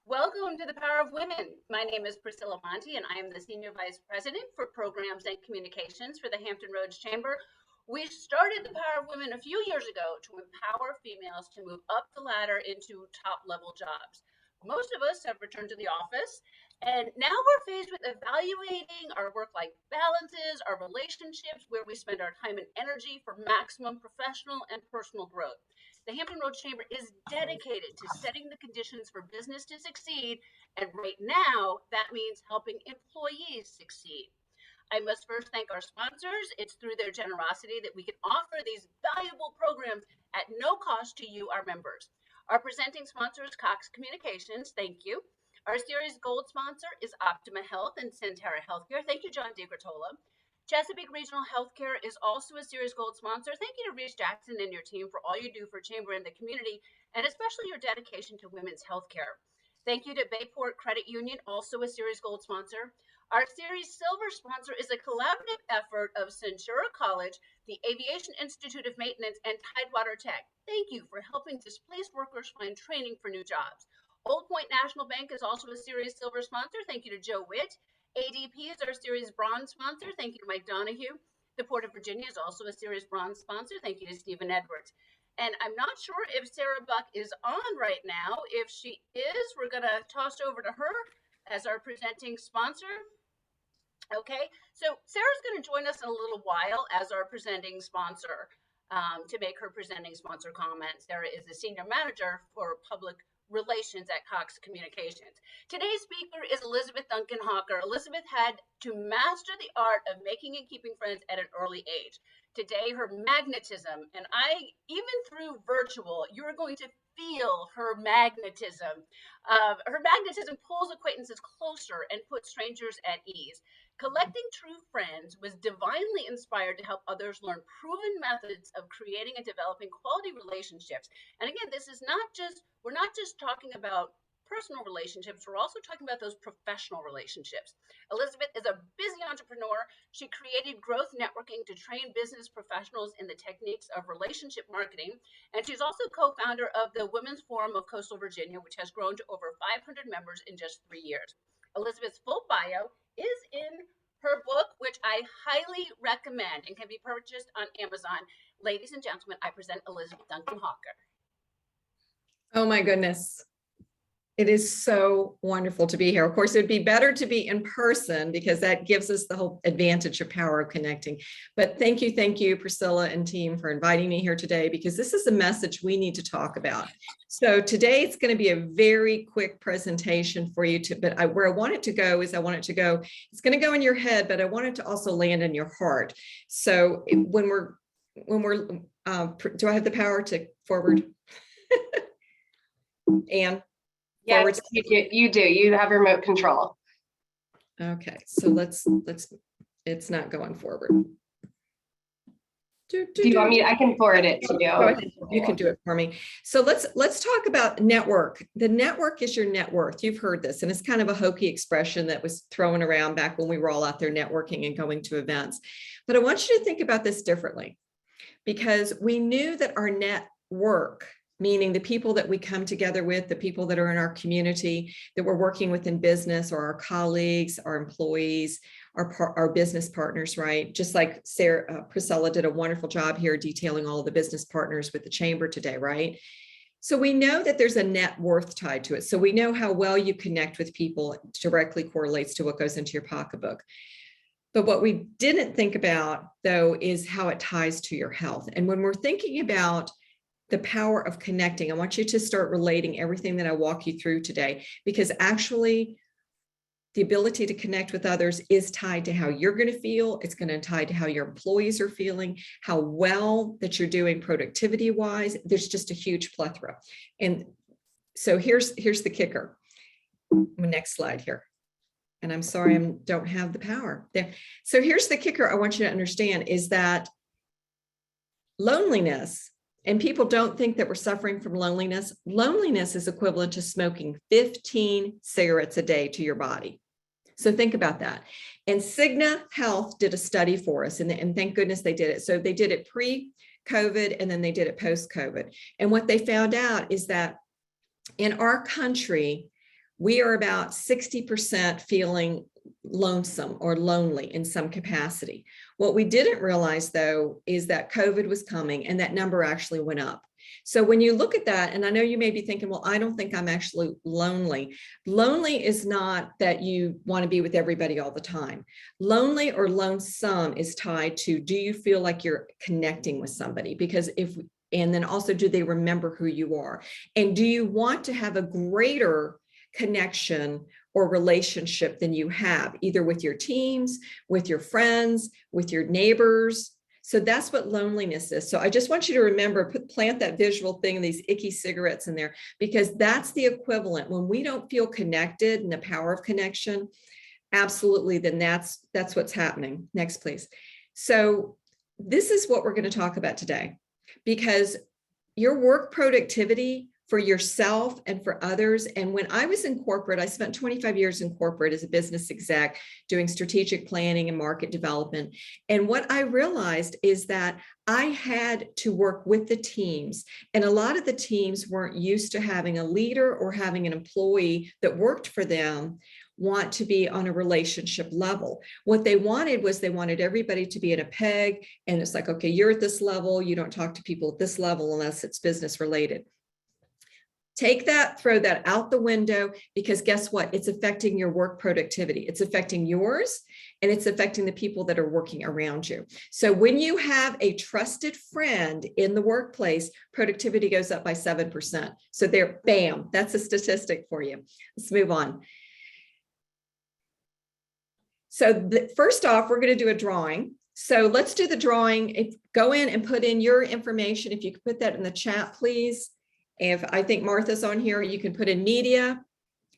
Welcome to the Power of Women. My name is Priscilla Monti, and I am the Senior Vice President for Programs and Communications for the Hampton Roads Chamber. We started the Power of Women a few years ago to empower females to move up the ladder into top-level jobs. Most of us have returned to the office, and now we're faced with evaluating our work-life balances, our relationships, where we spend our time and energy for maximum professional and personal growth. The Hampton Roads Chamber is dedicated to setting the conditions for business to succeed, and right now, that means helping employees succeed. I must first thank our sponsors. It's through their generosity that we can offer these valuable programs at no cost to you, our members. Our presenting sponsor is Cox Communications. Thank you. Our series gold sponsor is Optima Health and Centera Healthcare. Thank you, John DiGratola. Chesapeake Regional Healthcare is also a Series Gold sponsor. Thank you to Reese Jackson and your team for all you do for Chamber and the community, and especially your dedication to women's healthcare. Thank you to Bayport Credit Union, also a Series Gold sponsor. Our Series Silver sponsor is a collaborative effort of Centura College, the Aviation Institute of Maintenance, and Tidewater Tech. Thank you for helping displaced workers find training for new jobs. Old Point National Bank is also a Series Silver sponsor. Thank you to Joe Witt. ADP is our Series Bronze sponsor. Thank you to Mike Donahue. The Port of Virginia is also a Series Bronze sponsor. Thank you to Stephen Edwards. And I'm not sure if Sarah Buck is on right now. If she is, we're going to toss over to her as our presenting sponsor. Okay, so Sarah's going to join us in a little while as our presenting sponsor to make her presenting sponsor comments. Sarah is the Senior Manager for Public Relations at Cox Communications. Today's speaker is Elizabeth Duncan Hawker. Elizabeth had to master the art of making and keeping friends at an early age. Today, her magnetism, and even through virtual, you're going to feel her magnetism. Her magnetism pulls acquaintances closer and puts strangers at ease. Collecting True Friends was divinely inspired to help others learn proven methods of creating and developing quality relationships. And again, we're not just talking about personal relationships, we're also talking about those professional relationships. Elizabeth is a busy entrepreneur. She created Growth Networking to train business professionals in the techniques of relationship marketing. And she's also co-founder of the Women's Forum of Coastal Virginia, which has grown to over 500 members in just 3 years. Elizabeth's full bio is in her book, which I highly recommend and can be purchased on Amazon. Ladies and gentlemen, I present Elizabeth Duncan Hawker. Oh my goodness. It is so wonderful to be here. Of course, it'd be better to be in person because that gives us the whole advantage of power of connecting. But thank you, Priscilla and team, for inviting me here today, because this is a message we need to talk about. So today it's going to be a very quick presentation for you where I want it to go is it's going to go in your head, but I want it to also land in your heart. So when we're do I have the power to forward? Anne? Yes, you do. You have remote control. Okay, so it's not going forward. Do you want me? I can forward it to you. Go ahead. You can do it for me. So let's talk about network. The network is your net worth. You've heard this, and it's kind of a hokey expression that was thrown around back when we were all out there networking and going to events. But I want you to think about this differently, because we knew that our network, meaning the people that we come together with, the people that are in our community, that we're working with in business, or our colleagues, our employees, our business partners, right? Just like Priscilla did a wonderful job here detailing all of the business partners with the chamber today, right? So we know that there's a net worth tied to it. So we know how well you connect with people directly correlates to what goes into your pocketbook. But what we didn't think about, though, is how it ties to your health. And when we're thinking about the power of connecting, I want you to start relating everything that I walk you through today, because actually the ability to connect with others is tied to how you're going to feel. It's going to tie to how your employees are feeling, how well that you're doing productivity wise. There's just a huge plethora. And so here's the kicker. Next slide here. And I'm sorry, I don't have the power there. So here's the kicker I want you to understand is that loneliness, and people don't think that we're suffering from loneliness. Loneliness is equivalent to smoking 15 cigarettes a day to your body. So think about that. And Cigna Health did a study for us, and thank goodness they did it. So they did it pre-COVID, and then they did it post-COVID. And what they found out is that in our country, we are about 60% feeling lonesome or lonely in some capacity. What we didn't realize, though, is that COVID was coming and that number actually went up. So when you look at that, and I know you may be thinking, well, I don't think I'm actually lonely. Lonely is not that you want to be with everybody all the time. Lonely or lonesome is tied to, do you feel like you're connecting with somebody? Because and then also, do they remember who you are? And do you want to have a greater connection or relationship than you have, either with your teams, with your friends, with your neighbors? So that's what loneliness is. So I just want you to remember, plant that visual thing, these icky cigarettes in there, because that's the equivalent. When we don't feel connected and the power of connection, absolutely, then that's what's happening. Next, please. So this is what we're going to talk about today, because your work productivity for yourself and for others. And when I was in corporate, I spent 25 years in corporate as a business exec doing strategic planning and market development. And what I realized is that I had to work with the teams. And a lot of the teams weren't used to having a leader or having an employee that worked for them want to be on a relationship level. What they wanted was they wanted everybody to be in a peg. And it's like, okay, you're at this level. You don't talk to people at this level unless it's business related. Take that, throw that out the window, because guess what? It's affecting your work productivity. It's affecting yours, and it's affecting the people that are working around you. So when you have a trusted friend in the workplace, productivity goes up by 7%. So there, bam, that's a statistic for you. Let's move on. So first off, we're going to do a drawing. So let's do the drawing. Go in and put in your information. If you could put that in the chat, please. If I think Martha's on here, you can put in media,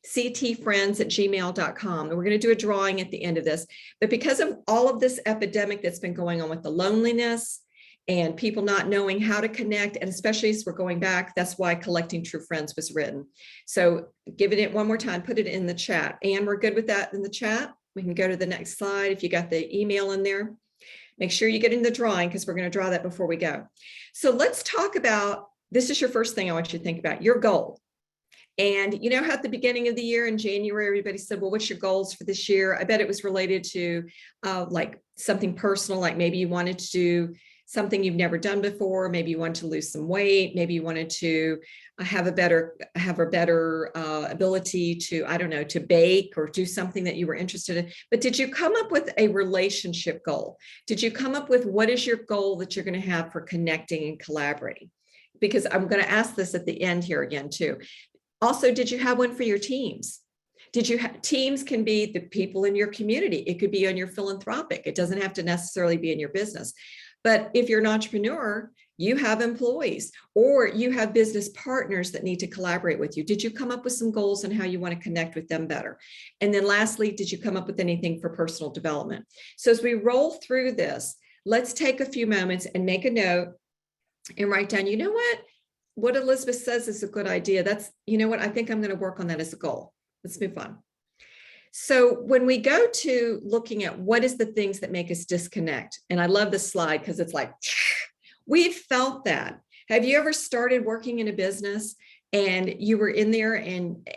ctfriends@gmail.com. And we're going to do a drawing at the end of this. But because of all of this epidemic that's been going on with the loneliness and people not knowing how to connect, and especially as we're going back, that's why Collecting True Friends was written. So give it one more time, put it in the chat. And we're good with that in the chat. We can go to the next slide if you got the email in there. Make sure you get in the drawing, because we're going to draw that before we go. So let's talk about, this is your first thing I want you to think about, your goal. And you know how at the beginning of the year in January, everybody said, well, what's your goals for this year? I bet it was related to like something personal, like maybe you wanted to do something you've never done before. Maybe you wanted to lose some weight. Maybe you wanted to have a better ability to, I don't know, to bake or do something that you were interested in. But did you come up with a relationship goal? Did you come up with what is your goal that you're going to have for connecting and collaborating? Because I'm going to ask this at the end here again too. Also, did you have one for your teams? Did you have, teams can be the people in your community. It could be on your philanthropic. It doesn't have to necessarily be in your business. But if you're an entrepreneur, you have employees or you have business partners that need to collaborate with you. Did you come up with some goals on how you want to connect with them better? And then lastly, did you come up with anything for personal development? So as we roll through this, let's take a few moments and make a note and write down, you know what Elizabeth says is a good idea. That's, you know what, I think I'm going to work on that as a goal. Let's move on. So when we go to looking at what is the things that make us disconnect, and I love this slide because it's like, we've felt that. Have you ever started working in a business and you were in there and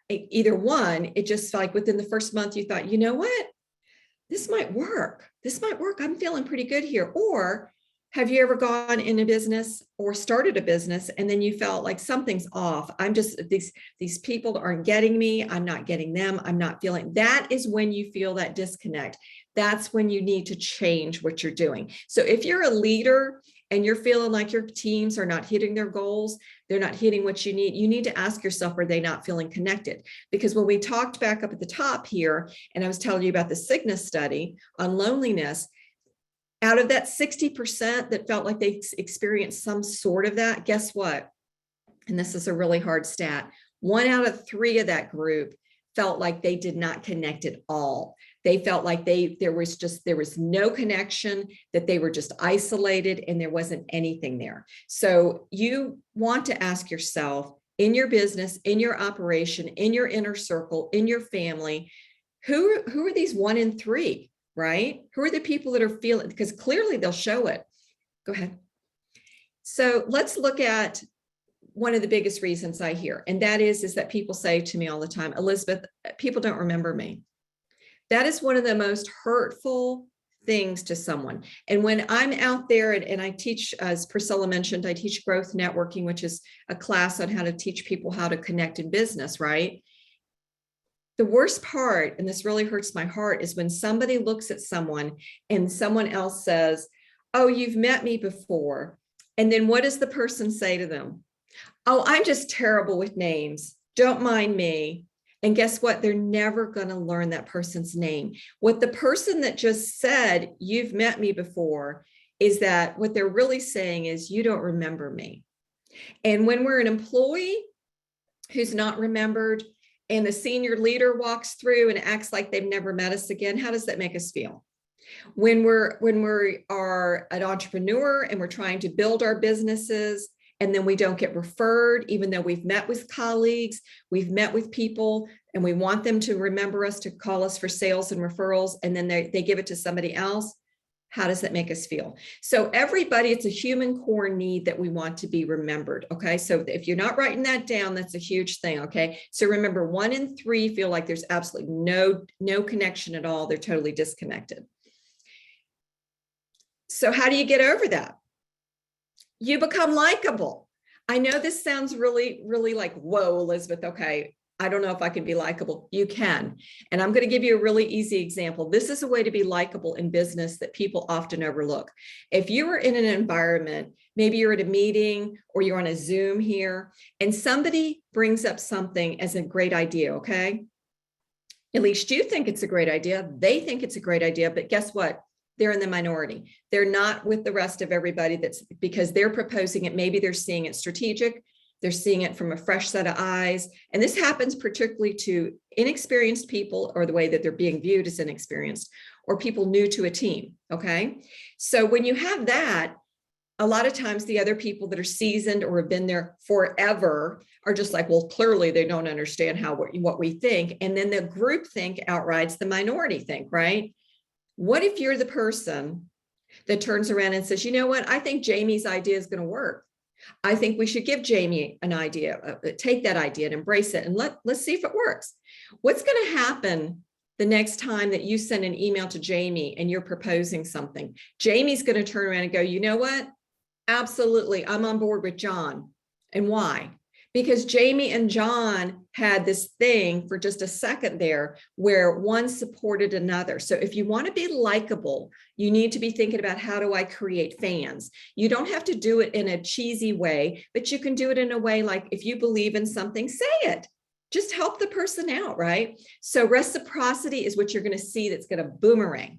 either one, it just like within the first month you thought, you know what, this might work. This might work. I'm feeling pretty good here. Or have you ever gone in a business or started a business and then you felt like something's off? I'm just, these people aren't getting me. I'm not getting them. I'm not feeling. That is when you feel that disconnect. That's when you need to change what you're doing. So if you're a leader and you're feeling like your teams are not hitting their goals, they're not hitting what you need to ask yourself, are they not feeling connected? Because when we talked back up at the top here, and I was telling you about the Cygnus study on loneliness, out of that 60% that felt like they experienced some sort of that, guess what? And this is a really hard stat. 1 out of 3 of that group felt like they did not connect at all. They felt like there was no connection, that they were just isolated and there wasn't anything there. So you want to ask yourself, in your business, in your operation, in your inner circle, in your family, who are these 1 in 3? Right? Who are the people that are feeling, because clearly they'll show it. Go ahead. So let's look at one of the biggest reasons I hear, and that is that people say to me all the time, Elizabeth, people don't remember me. That is one of the most hurtful things to someone. And when I'm out there and I teach, as Priscilla mentioned, I teach growth networking, which is a class on how to teach people how to connect in business, right? The worst part, and this really hurts my heart, is when somebody looks at someone and someone else says, oh, you've met me before. And then what does the person say to them? Oh, I'm just terrible with names. Don't mind me. And guess what? They're never going to learn that person's name. What the person that just said, you've met me before, is that what they're really saying is, you don't remember me. And when we're an employee who's not remembered and the senior leader walks through and acts like they've never met us again, how does that make us feel? When we are an entrepreneur and we're trying to build our businesses, and then we don't get referred, even though we've met with colleagues, we've met with people, and we want them to remember us, to call us for sales and referrals, and then they give it to somebody else. How does that make us feel? So everybody, it's a human core need that we want to be remembered, okay? So if you're not writing that down, that's a huge thing, okay? So remember, 1 in 3 feel like there's absolutely no connection at all. They're totally disconnected. So how do you get over that? You become likable. I know this sounds really, really like, whoa, Elizabeth, okay, I don't know if I can be likable. You can. And I'm going to give you a really easy example. This is a way to be likable in business that people often overlook. If you are in an environment, maybe you're at a meeting or you're on a Zoom here, and somebody brings up something as a great idea, okay? At least you think it's a great idea. They think it's a great idea, but guess what? They're in the minority. They're not with the rest of everybody, that's because they're proposing it. Maybe they're seeing it strategic. They're seeing it from a fresh set of eyes. And this happens particularly to inexperienced people, or the way that they're being viewed as inexperienced, or people new to a team, okay? So when you have that, a lot of times the other people that are seasoned or have been there forever are just like, well, clearly they don't understand what we think. And then the group think outrides the minority think, right? What if you're the person that turns around and says, you know what, I think Jamie's idea is going to work. I think we should give Jamie an idea, take that idea and embrace it, and let's see if it works. What's going to happen the next time that you send an email to Jamie and you're proposing something? Jamie's going to turn around and go, you know what? Absolutely, I'm on board with John. And why? Because Jamie and John had this thing for just a second there where one supported another. So if you want to be likable, you need to be thinking about, how do I create fans? You don't have to do it in a cheesy way, but you can do it in a way like, if you believe in something, say it. Just help the person out, right? So reciprocity is what you're going to see that's going to boomerang.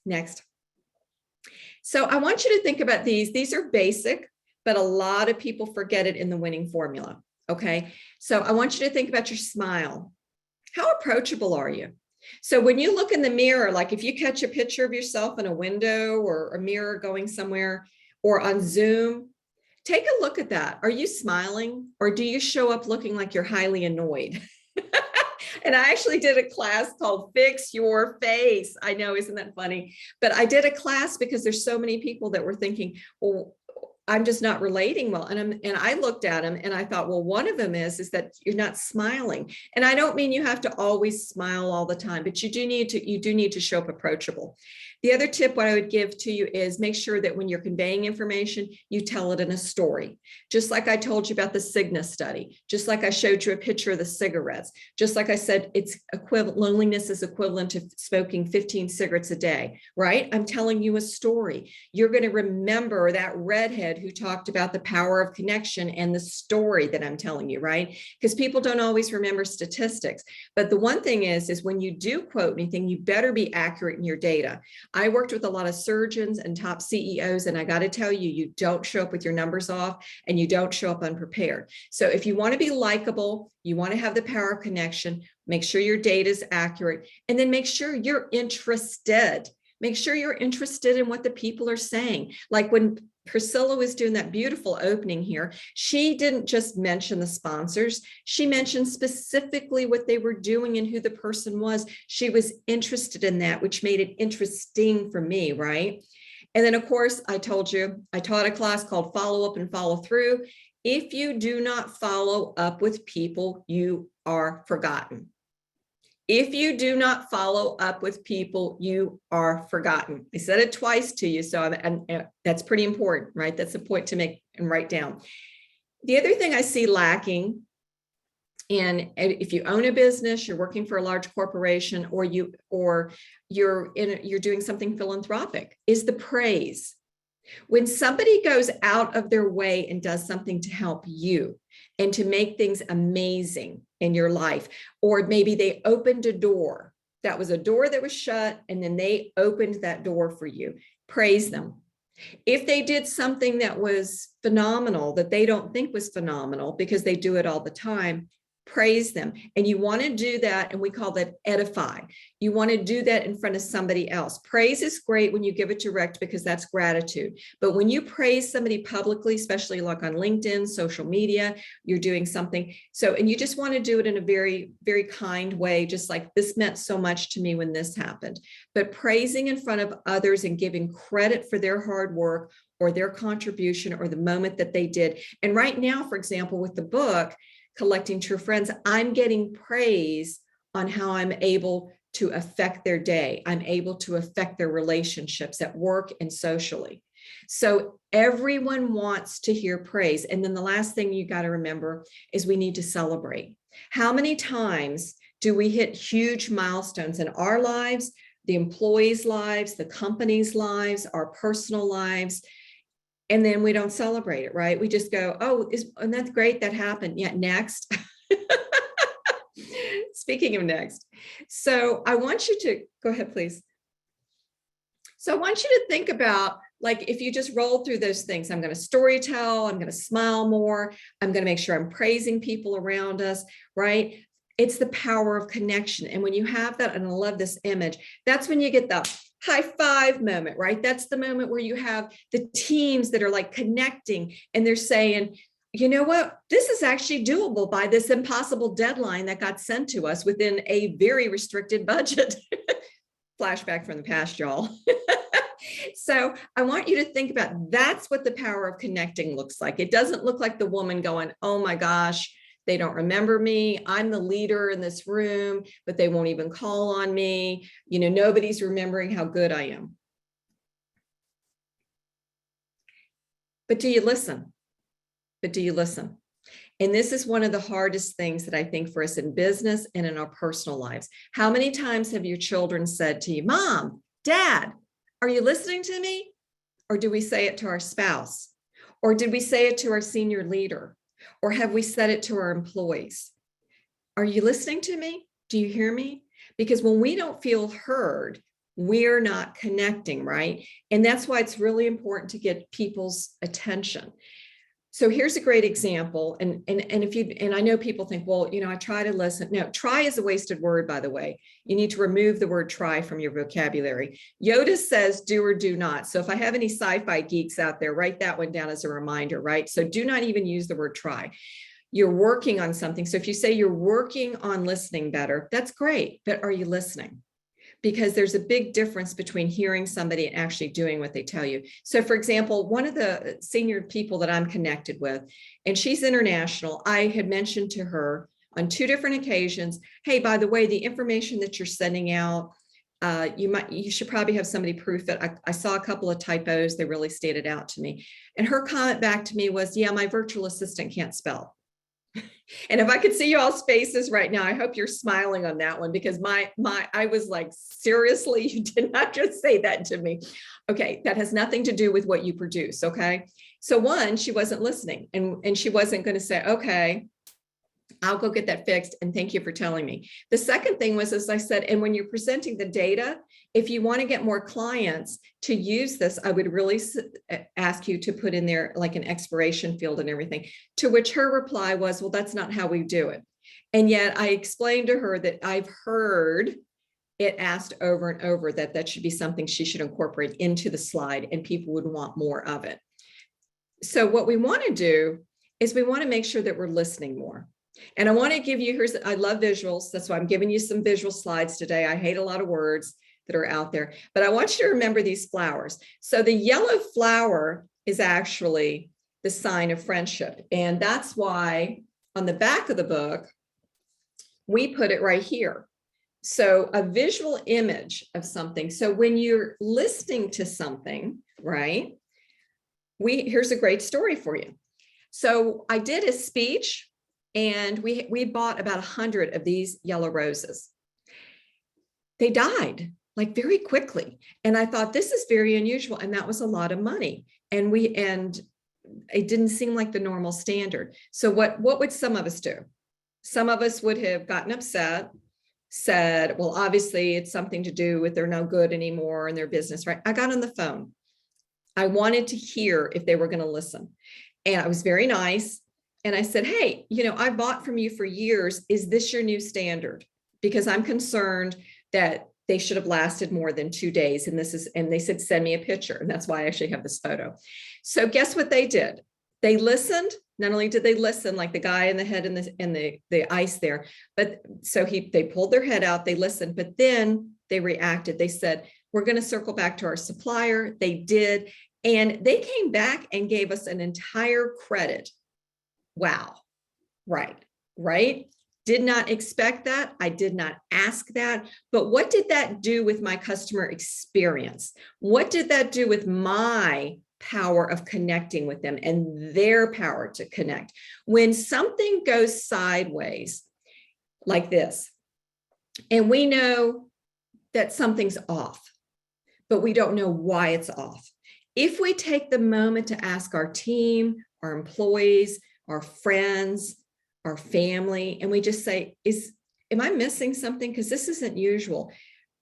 Next. So I want you to think about these. These are basic, but a lot of people forget it in the winning formula, okay? So I want you to think about your smile. How approachable are you? So when you look in the mirror, like if you catch a picture of yourself in a window or a mirror going somewhere, or on Zoom, take a look at that. Are you smiling, or do you show up looking like you're highly annoyed? And I actually did a class called Fix Your Face. I know, isn't that funny? But I did a class because there's so many people that were thinking, well, I'm just not relating well. And I looked at them and I thought, well, one of them is that you're not smiling. And I don't mean you have to always smile all the time, but you do need to show up approachable. The other tip what I would give to you is make sure that when you're conveying information, you tell it in a story. Just like I told you about the Cigna study, just like I showed you a picture of the cigarettes, just like I said, it's equivalent, loneliness is equivalent to smoking 15 cigarettes a day, right? I'm telling you a story. You're going to remember that redhead who talked about the power of connection and the story that I'm telling you, right? Because people don't always remember statistics. But the one thing is when you do quote anything, you better be accurate in your data. I worked with a lot of surgeons and top CEOs, and I got to tell you, you don't show up with your numbers off and you don't show up unprepared. So if you want to be likable, you want to have the power of connection, make sure your data is accurate, and then make sure you're interested. Make sure you're interested in what the people are saying. Like when Priscilla was doing that beautiful opening here, she didn't just mention the sponsors. She mentioned specifically what they were doing and who the person was. She was interested in that, which made it interesting for me, right? And then, of course, I told you, I taught a class called Follow Up and Follow Through. If you do not follow up with people, you are forgotten. If you do not follow up with people, you are forgotten. I said it twice to you, so and that's pretty important, right? That's a point to make and write down. The other thing I see lacking, and if you own a business, you're working for a large corporation, or you're doing something philanthropic, is the praise. When somebody goes out of their way and does something to help you and to make things amazing in your life, or maybe they opened a door, that was a door that was shut, and then they opened that door for you, praise them. If they did something that was phenomenal, that they don't think was phenomenal because they do it all the time, praise them. And you want to do that, and we call that edify. You want to do that in front of somebody else. Praise is great when you give it direct because that's gratitude. But when you praise somebody publicly, especially like on LinkedIn, social media, you're doing something. So, and you just want to do it in a very, very kind way, just like, this meant so much to me when this happened. But praising in front of others and giving credit for their hard work or their contribution or the moment that they did. And right now, for example, with the book, Collecting True Friends, I'm getting praise on how I'm able to affect their day. I'm able to affect their relationships at work and socially. So everyone wants to hear praise. And then the last thing you got to remember is we need to celebrate. How many times do we hit huge milestones in our lives, the employees' lives, the company's lives, our personal lives? And then we don't celebrate it, right? We just go, oh, and that's great, that happened. Yeah, next. Speaking of next. So I want you to, go ahead, please. So I want you to think about, like, if you just roll through those things, I'm going to storytell, I'm going to smile more, I'm going to make sure I'm praising people around us, right? It's the power of connection. And when you have that, and I love this image, that's when you get the high five moment, right? That's the moment where you have the teams that are like connecting and they're saying, you know what, this is actually doable by this impossible deadline that got sent to us within a very restricted budget. Flashback from the past, y'all. So I want you to think about, that's what the power of connecting looks like. It doesn't look like the woman going, oh my gosh, they don't remember me. I'm the leader in this room, but they won't even call on me. You know, nobody's remembering how good I am. But do you listen? But do you listen? And this is one of the hardest things that I think for us in business and in our personal lives. How many times have your children said to you, Mom, Dad, are you listening to me? Or do we say it to our spouse? Or did we say it to our senior leader? Or have we said it to our employees? Are you listening to me? Do you hear me? Because when we don't feel heard, we're not connecting, right? And that's why it's really important to get people's attention. So here's a great example. And I know people think, well, you know, I try to listen. No, try is a wasted word, by the way. You need to remove the word try from your vocabulary. Yoda says do or do not. So if I have any sci-fi geeks out there, write that one down as a reminder, right? So do not even use the word try. You're working on something. So if you say you're working on listening better, that's great. But are you listening? Because there's a big difference between hearing somebody and actually doing what they tell you. So for example, one of the senior people that I'm connected with, and she's international, I had mentioned to her on 2 different occasions, hey, by the way, the information that you're sending out, you should probably have somebody proof it. I saw a couple of typos, they really stated out to me. And her comment back to me was, yeah, my virtual assistant can't spell. And if I could see y'all's faces right now, I hope you're smiling on that one, because I was like, seriously, you did not just say that to me. Okay, that has nothing to do with what you produce, okay? So one, she wasn't listening, and she wasn't going to say, okay, I'll go get that fixed, and thank you for telling me. The second thing was, as I said, and when you're presenting the data, if you want to get more clients to use this, I would really ask you to put in there like an expiration field and everything, to which her reply was, well, that's not how we do it. And yet I explained to her that I've heard it asked over and over that that should be something she should incorporate into the slide, and people would want more of it. So what we want to do is we want to make sure that we're listening more. And I want to give you, I love visuals. That's why I'm giving you some visual slides today. I hate a lot of words that are out there, but I want you to remember these flowers. So the yellow flower is actually the sign of friendship. And that's why on the back of the book, we put it right here. So a visual image of something. So when you're listening to something, right? Here's a great story for you. So I did a speech and we bought about 100 of these yellow roses. They died like very quickly. And I thought this is very unusual. And that was a lot of money. And it didn't seem like the normal standard. So what would some of us do? Some of us would have gotten upset, said, well, obviously it's something to do with they're no good anymore in their business, right? I got on the phone. I wanted to hear if they were going to listen. And I was very nice. And I said, hey, I bought from you for years. Is this your new standard? Because I'm concerned that they should have lasted more than 2 days. And they said, send me a picture. And that's why I actually have this photo. So guess what they did? They listened. Not only did they listen, like the guy in the head and the ice there, but so they pulled their head out, they listened, but then they reacted. They said, we're going to circle back to our supplier. They did. And they came back and gave us an entire credit. Wow. Right. Did not expect that. I did not ask that. But what did that do with my customer experience? What did that do with my power of connecting with them and their power to connect? When something goes sideways like this, and we know that something's off, but we don't know why it's off. If we take the moment to ask our team, our employees, our friends, our family, and we just say, am I missing something? Because this isn't usual.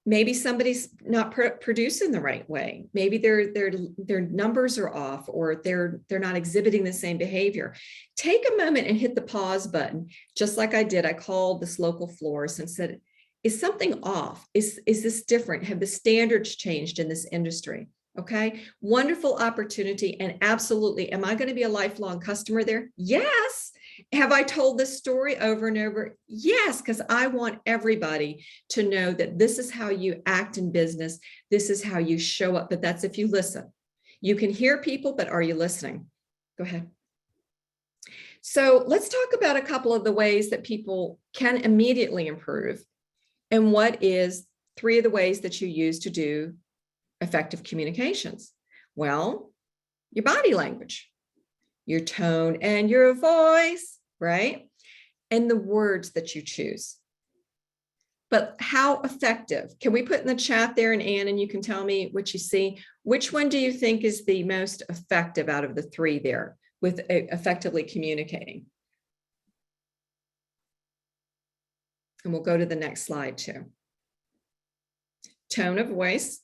Maybe somebody's not producing the right way. Maybe their numbers are off, or they're not exhibiting the same behavior. Take a moment and hit the pause button, just like I did. I called this local florist and said, is something off? Is this different? Have the standards changed in this industry? Okay, wonderful opportunity. And absolutely, am I going to be a lifelong customer there? Yes. Have I told this story over and over? Yes, because I want everybody to know that this is how you act in business. This is how you show up. But that's if you listen. You can hear people, but are you listening? Go ahead. So let's talk about a couple of the ways that people can immediately improve. And what is 3 of the ways that you use to do effective communications? Well, your body language, your tone and your voice, right? And the words that you choose. But how effective? Can we put in the chat there, and Ann, and you can tell me what you see. Which one do you think is the most effective out of the 3 there with effectively communicating? And we'll go to the next slide too. Tone of voice.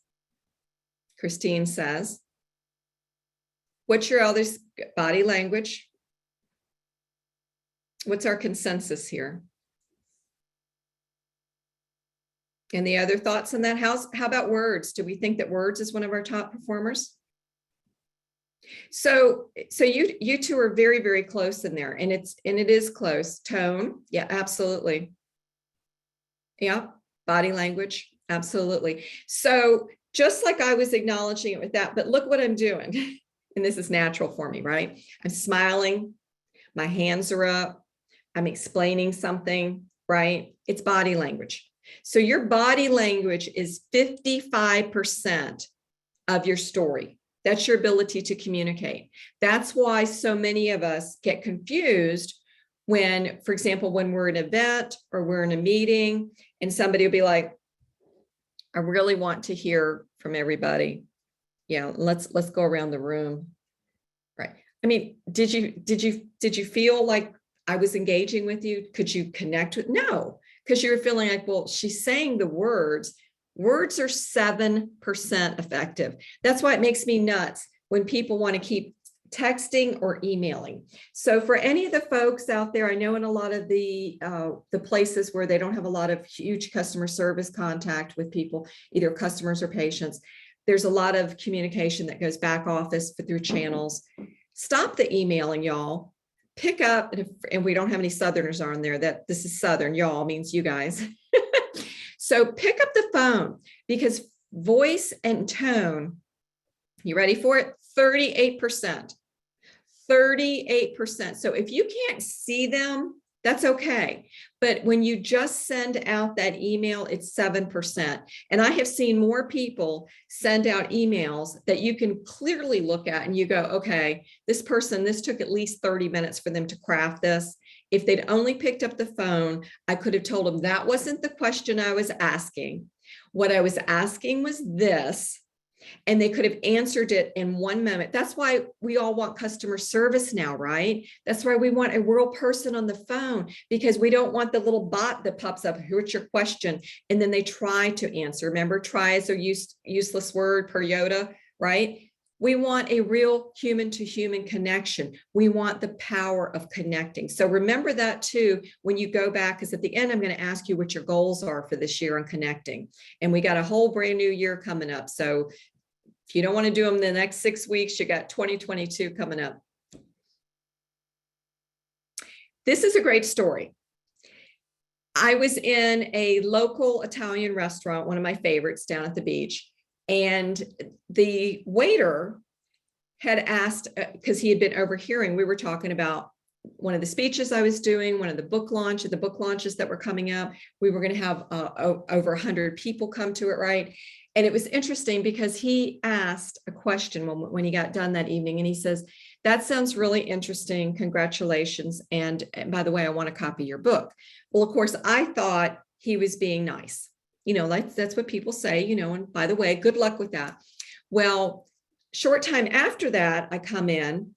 Christine says, what's your other body language? What's our consensus here? And the other thoughts on that? How about words? Do we think that words is one of our top performers? So you 2 are very, very close in there, and it is close. Tone, yeah, absolutely. Yeah, body language, absolutely. So just like I was acknowledging it with that, but look what I'm doing. And this is natural for me, right? I'm smiling, my hands are up, I'm explaining something, right? It's body language. So your body language is 55% of your story. That's your ability to communicate. That's why so many of us get confused when, for example, when we're in an event or we're in a meeting and somebody will be like, I really want to hear from everybody. Yeah, let's go around the room. Right. I mean, did you feel like I was engaging with you? Could you connect with? No, because you were feeling like, well, she's saying the words. Words are 7% effective. That's why it makes me nuts when people want to keep texting or emailing. So for any of the folks out there, I know in a lot of the places where they don't have a lot of huge customer service contact with people, either customers or patients, there's a lot of communication that goes back office through channels. Stop the emailing, y'all. Pick up, and we don't have any Southerners on there. That this is Southern, y'all means you guys. So pick up the phone, because voice and tone, you ready for it? 38%. 38%. So if you can't see them, that's okay. But when you just send out that email, it's 7%. And I have seen more people send out emails that you can clearly look at and you go, okay, this took at least 30 minutes for them to craft this. If they'd only picked up the phone, I could have told them that wasn't the question I was asking. What I was asking was this. And they could have answered it in 1 moment. That's why we all want customer service now, right? That's why we want a real person on the phone, because we don't want the little bot that pops up, here's your question, and then they try to answer. Remember, try is a useless word per Yoda, right? We want a real human to human connection. We want the power of connecting. So remember that too, when you go back, because at the end, I'm going to ask you what your goals are for this year on connecting. And we got a whole brand new year coming up. So if you don't want to do them the next 6 weeks, you got 2022 coming up. This is a great story. I was in a local Italian restaurant, one of my favorites down at the beach, and the waiter had asked, because he had been overhearing, we were talking about one of the speeches I was doing, one of the book launches that were coming up. We were going to have over 100 people come to it, right? And it was interesting because he asked a question when he got done that evening, and he says, that sounds really interesting. Congratulations. And by the way, I want to copy your book. Well, of course, I thought he was being nice. You know, that's what people say, you know, and by the way, good luck with that. Well, short time after that, I come in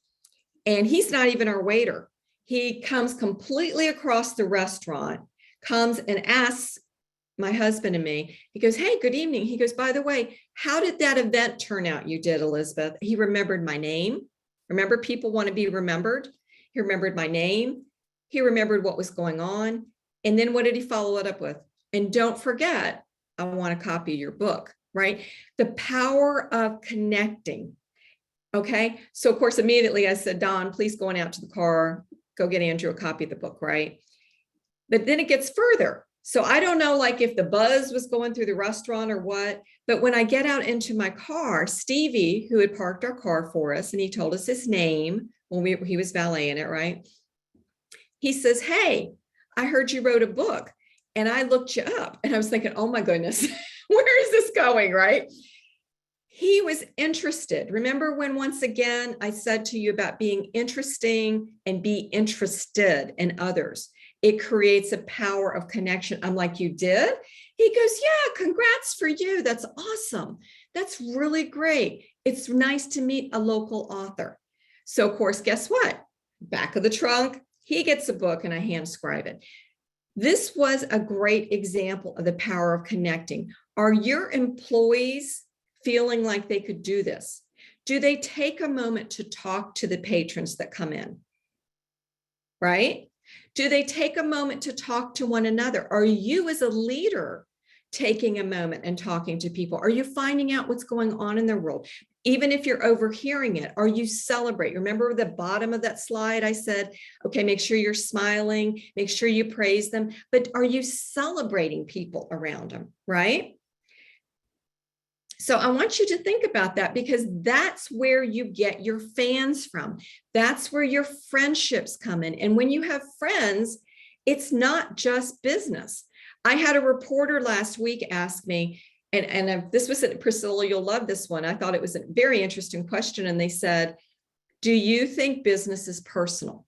and he's not even our waiter. He comes completely across the restaurant, comes and asks my husband and me, he goes, hey, good evening. He goes, by the way, how did that event turn out you did, Elizabeth? He remembered my name. Remember, people want to be remembered. He remembered my name. He remembered what was going on. And then what did he follow it up with? And don't forget, I want to copy your book, right? The power of connecting. Okay. So of course, immediately I said, Don, please go on out to the car, go get Andrew a copy of the book, right? But then it gets further. So I don't know, like if the buzz was going through the restaurant or what, but when I get out into my car, Stevie, who had parked our car for us, and he told us his name when he was valeting it, right? He says, hey, I heard you wrote a book and I looked you up, and I was thinking, oh my goodness, where is this going, right? He was interested. Remember when once again, I said to you about being interesting and be interested in others. It creates a power of connection. I'm like, you did? He goes, yeah, congrats for you. That's awesome. That's really great. It's nice to meet a local author. So of course, guess what? Back of the trunk, he gets a book and I hand scribe it. This was a great example of the power of connecting. Are your employees feeling like they could do this? Do they take a moment to talk to the patrons that come in? Right? Do they take a moment to talk to one another? Are you as a leader taking a moment and talking to people? Are you finding out what's going on in their world? Even if you're overhearing it, are you celebrating? Remember the bottom of that slide, I said, okay, make sure you're smiling, make sure you praise them, but are you celebrating people around them, right? So I want you to think about that, because that's where you get your fans from. That's where your friendships come in. And when you have friends, it's not just business. I had a reporter last week ask me, and this was Priscilla, you'll love this one. I thought it was a very interesting question. And they said, do you think business is personal?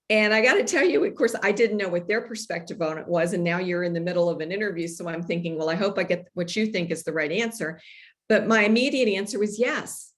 And I got to tell you, of course, I didn't know what their perspective on it was. And now you're in the middle of an interview. So I'm thinking, well, I hope I get what you think is the right answer. But my immediate answer was yes.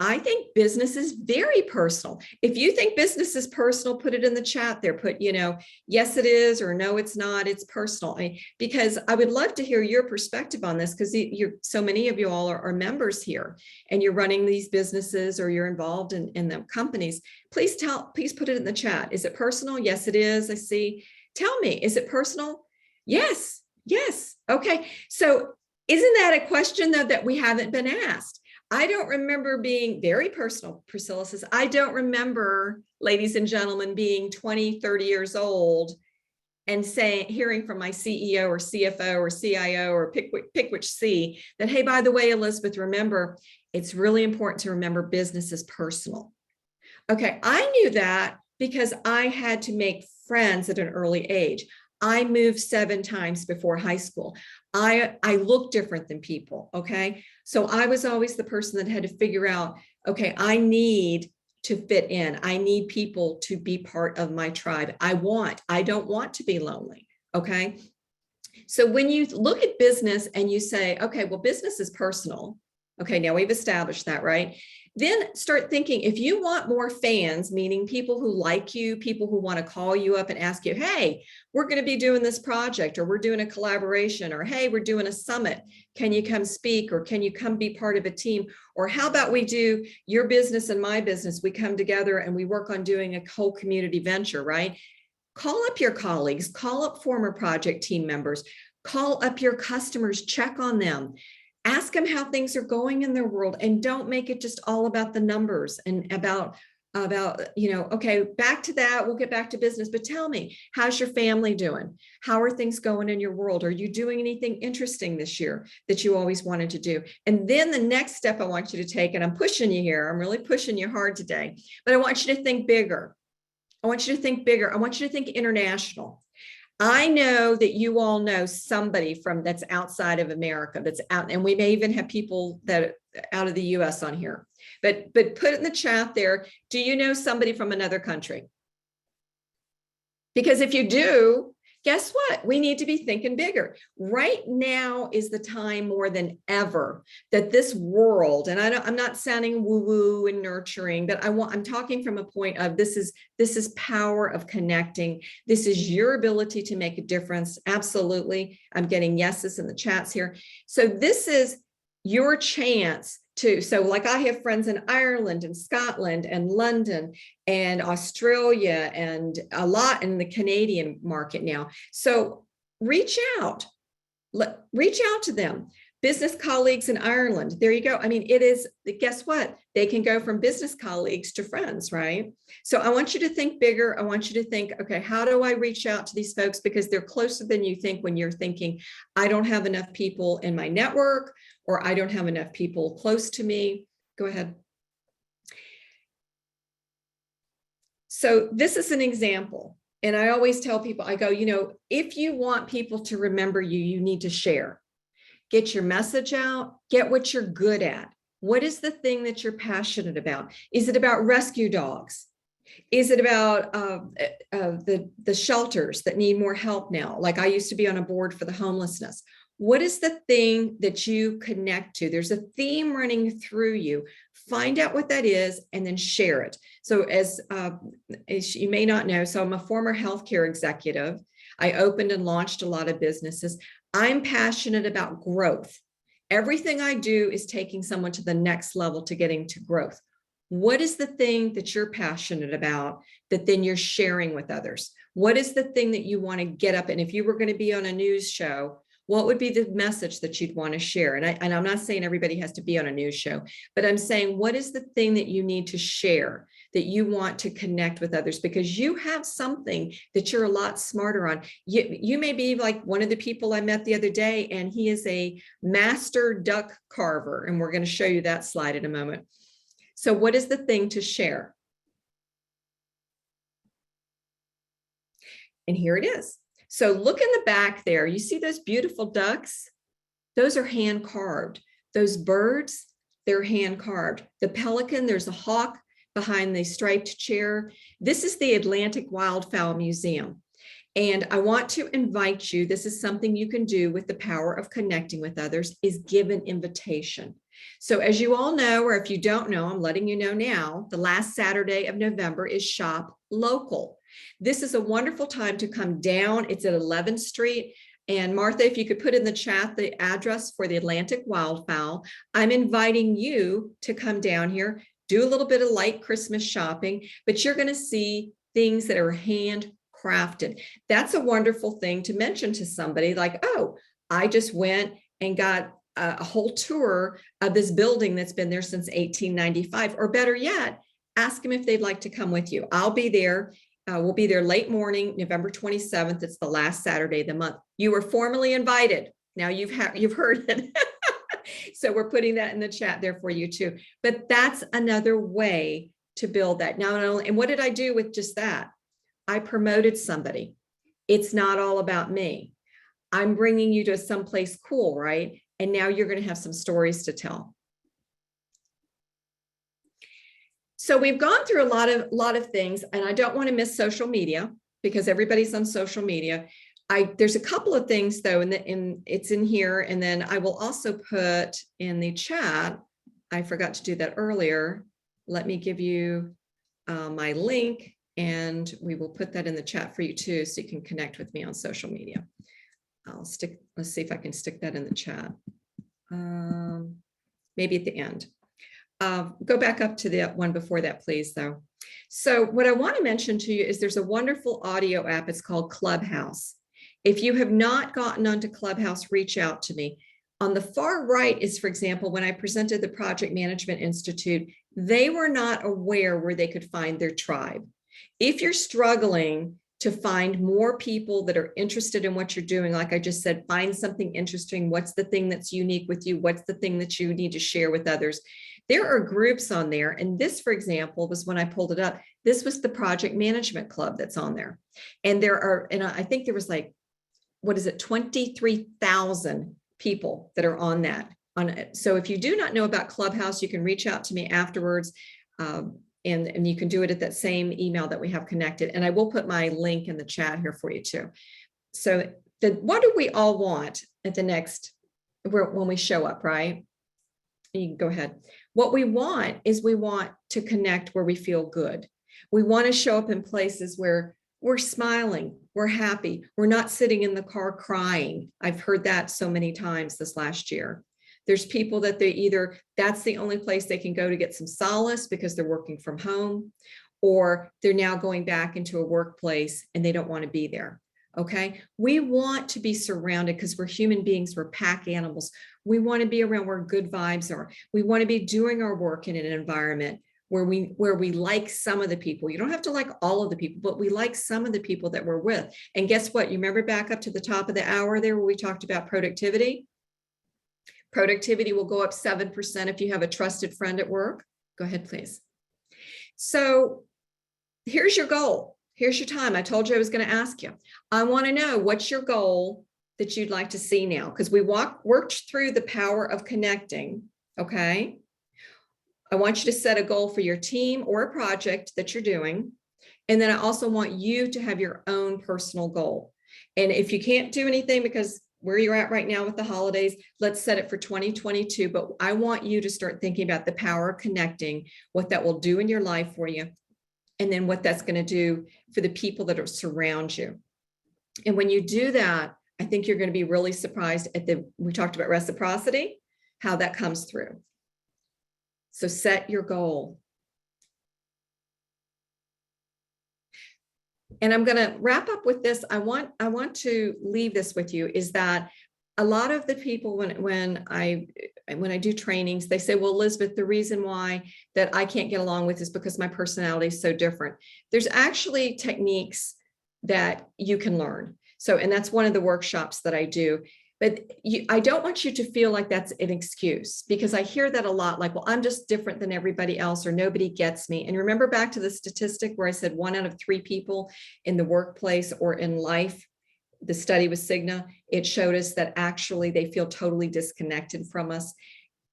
I think business is very personal. If you think business is personal, put it in the chat there. Put, yes, it is, or no, it's not. It's personal. Because I would love to hear your perspective on this, because so many of you all are members here and you're running these businesses or you're involved in the companies. Please put it in the chat. Is it personal? Yes, it is. I see. Tell me, is it personal? Yes. Yes. Okay. So isn't that a question though that we haven't been asked? I don't remember being very personal. Priscilla says, I don't remember, ladies and gentlemen, being 20, 30 years old and hearing from my CEO or CFO or CIO or pick which C that, hey, by the way, Elizabeth, remember, it's really important to remember business is personal. Okay, I knew that because I had to make friends at an early age. I moved 7 times before high school. I look different than people, okay? So I was always the person that had to figure out, okay, I need to fit in. I need people to be part of my tribe. I don't want to be lonely, okay? So when you look at business and you say, okay, well, business is personal. Okay, now we've established that, right? Then start thinking, if you want more fans, meaning people who like you, people who want to call you up and ask you, hey, we're going to be doing this project, or we're doing a collaboration, or hey, we're doing a summit. Can you come speak, or can you come be part of a team? Or how about we do your business and my business? We come together and we work on doing a whole community venture, right? Call up your colleagues, call up former project team members, call up your customers, check on them, ask them how things are going in their world, and don't make it just all about the numbers and about, okay, back to that, we'll get back to business, but tell me, how's your family doing? How are things going in your world? Are you doing anything interesting this year that you always wanted to do? And then the next step I want you to take, and I'm pushing you here, I'm really pushing you hard today, but I want you to think bigger. I want you to think bigger. I want you to think international. I know that you all know somebody that's outside of America, that's out, and we may even have people that out of the US on here, but put it in the chat there. Do you know somebody from another country? Because if you do, guess what? We need to be thinking bigger. Right now is the time more than ever that this world, and I'm not sounding woo-woo and nurturing, but I'm talking from a point of this is power of connecting. This is your ability to make a difference. Absolutely. I'm getting yeses in the chats here. So this is your chance so like I have friends in Ireland and Scotland and London and Australia and a lot in the Canadian market now. So reach out to them. Business colleagues in Ireland. There you go. I mean, guess what? They can go from business colleagues to friends, right? So I want you to think bigger. I want you to think, okay, how do I reach out to these folks? Because they're closer than you think when you're thinking, I don't have enough people in my network, or I don't have enough people close to me. Go ahead. So this is an example. And I always tell people, I go, if you want people to remember you, you need to share. Get your message out, get what you're good at. What is the thing that you're passionate about? Is it about rescue dogs? Is it about the shelters that need more help now? Like I used to be on a board for the homelessness. What is the thing that you connect to? There's a theme running through you. Find out what that is and then share it. So as you may not know, so I'm a former healthcare executive. I opened and launched a lot of businesses. I'm passionate about growth. Everything I do is taking someone to the next level to getting to growth. What is the thing that you're passionate about that then you're sharing with others? What is the thing that you want to get up? And if you were going to be on a news show, what would be the message that you'd want to share? And I'm not saying everybody has to be on a news show, but I'm saying, what is the thing that you need to share, that you want to connect with others? Because you have something that you're a lot smarter on. You may be like one of the people I met the other day, and he is a master duck carver. And we're going to show you that slide in a moment. So what is the thing to share? And here it is. So look in the back there. You see those beautiful ducks? Those are hand carved. Those birds, they're hand carved. The pelican, there's a hawk behind the striped chair. This is the Atlantic Wildfowl Museum. And I want to invite you, this is something you can do with the power of connecting with others, is give an invitation. So as you all know, or if you don't know, I'm letting you know now, the last Saturday of November is Shop Local. This is a wonderful time to come down. It's at 11th Street. And Martha, if you could put in the chat the address for the Atlantic Wildfowl, I'm inviting you to come down here, do a little bit of light Christmas shopping, but you're going to see things that are handcrafted. That's a wonderful thing to mention to somebody like, oh, I just went and got a whole tour of this building that's been there since 1895, or better yet, ask them if they'd like to come with you. I'll be there. We'll be there late morning, November 27th. It's the last Saturday of the month. You were formally invited. Now you've heard it. So we're putting that in the chat there for you too. But that's another way to build that. Now, not only, and what did I do with just that? I promoted somebody. It's not all about me. I'm bringing you to someplace cool, right? And now you're going to have some stories to tell. So we've gone through a lot of things, and I don't want to miss social media because everybody's on social media. There's a couple of things though, and it's in here, and then I will also put in the chat. I forgot to do that earlier. Let me give you my link, and we will put that in the chat for you too, so you can connect with me on social media. Let's see if I can stick that in the chat. Maybe at the end. Go back up to the one before that, please, though. So what I want to mention to you is there's a wonderful audio app. It's called Clubhouse. If you have not gotten onto Clubhouse, reach out to me. On the far right is, for example, when I presented the Project Management Institute, they were not aware where they could find their tribe. If you're struggling to find more people that are interested in what you're doing, like I just said, find something interesting. What's the thing that's unique with you? What's the thing that you need to share with others? There are groups on there. And this, for example, was when I pulled it up. This was the Project Management Club that's on there. And I think there was like, 23,000 people that are on that. So if you do not know about Clubhouse, you can reach out to me afterwards. And you can do it at that same email that we have connected. And I will put my link in the chat here for you too. So what do we all want at the next, when we show up, right? You can go ahead. What we want is we want to connect where we feel good. We want to show up in places where we're smiling, we're happy, we're not sitting in the car crying. I've heard that so many times this last year. There's people that that's the only place they can go to get some solace because they're working from home, or they're now going back into a workplace and they don't want to be there. Okay. We want to be surrounded because we're human beings, we're pack animals. We want to be around where good vibes are. We want to be doing our work in an environment where we like some of the people. You don't have to like all of the people, but we like some of the people that we're with. And guess what? You remember back up to the top of the hour there where we talked about productivity? Productivity will go up 7% if you have a trusted friend at work. Go ahead, please. So here's your goal. Here's your time. I told you I was going to ask you. I want to know what's your goal that you'd like to see now, because we worked through the power of connecting. Okay. I want you to set a goal for your team or a project that you're doing. And then I also want you to have your own personal goal. And if you can't do anything because where you're at right now with the holidays, let's set it for 2022. But I want you to start thinking about the power of connecting, what that will do in your life for you, and then what that's going to do for the people that surround you. And when you do that, I think you're going to be really surprised we talked about reciprocity, how that comes through. So set your goal. And I'm going to wrap up with this. I want to leave this with you, is that a lot of the people when I do trainings, they say, well, Elizabeth, the reason why that I can't get along with is because my personality is so different. There's actually techniques that you can learn. So, and that's one of the workshops that I do. But I don't want you to feel like that's an excuse, because I hear that a lot, like, well, I'm just different than everybody else, or nobody gets me. And remember back to the statistic where I said 1 out of 3 people in the workplace or in life, the study with Cigna, it showed us that actually they feel totally disconnected from us.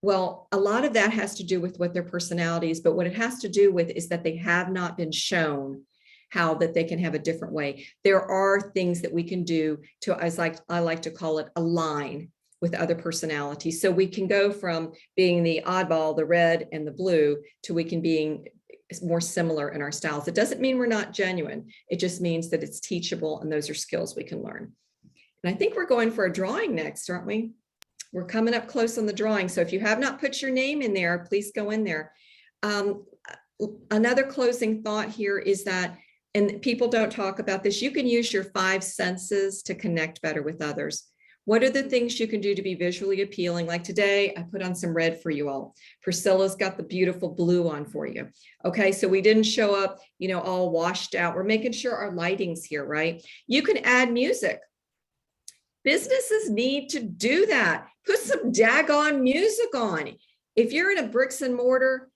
Well, a lot of that has to do with what their personality is, but what it has to do with is that they have not been shown how that they can have a different way. There are things that we can do to, as I like to call it, align with other personalities. So we can go from being the oddball, the red and the blue, to we can being more similar in our styles. It doesn't mean we're not genuine. It just means that it's teachable, and those are skills we can learn. And I think we're going for a drawing next, aren't we? We're coming up close on the drawing. So if you have not put your name in there, please go in there. Another closing thought here is that, and people don't talk about this, you can use your 5 senses to connect better with others. What are the things you can do to be visually appealing? Like today, I put on some red for you all. Priscilla's got the beautiful blue on for you. Okay, so we didn't show up, all washed out. We're making sure our lighting's here, right? You can add music. Businesses need to do that. Put some daggone music on. If you're in a bricks and mortar,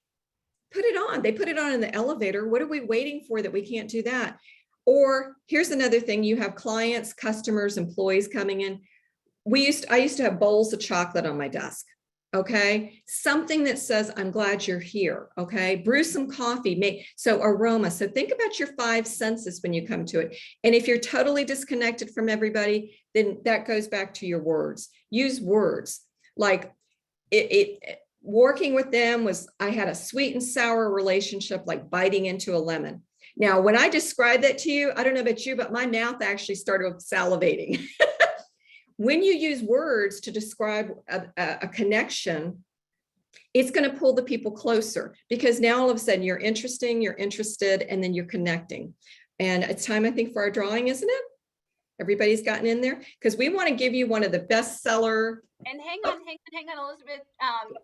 Put it on. They put it on in the elevator. What are we waiting for that we can't do that? Or here's another thing. You have clients, customers, employees coming in. I used to have bowls of chocolate on my desk. Okay. Something that says, I'm glad you're here. Okay. Brew some coffee, so aroma. So think about your 5 senses when you come to it. And if you're totally disconnected from everybody, then that goes back to your words. Use words. Like working with them I had a sweet and sour relationship, like biting into a lemon. Now, when I describe that to you, I don't know about you, but my mouth actually started salivating. When you use words to describe a connection, it's going to pull the people closer, because now all of a sudden you're interesting, you're interested, and then you're connecting. And it's time, I think, for our drawing, isn't it? Everybody's gotten in there, because we want to give you one of the bestseller. And hang on, Elizabeth.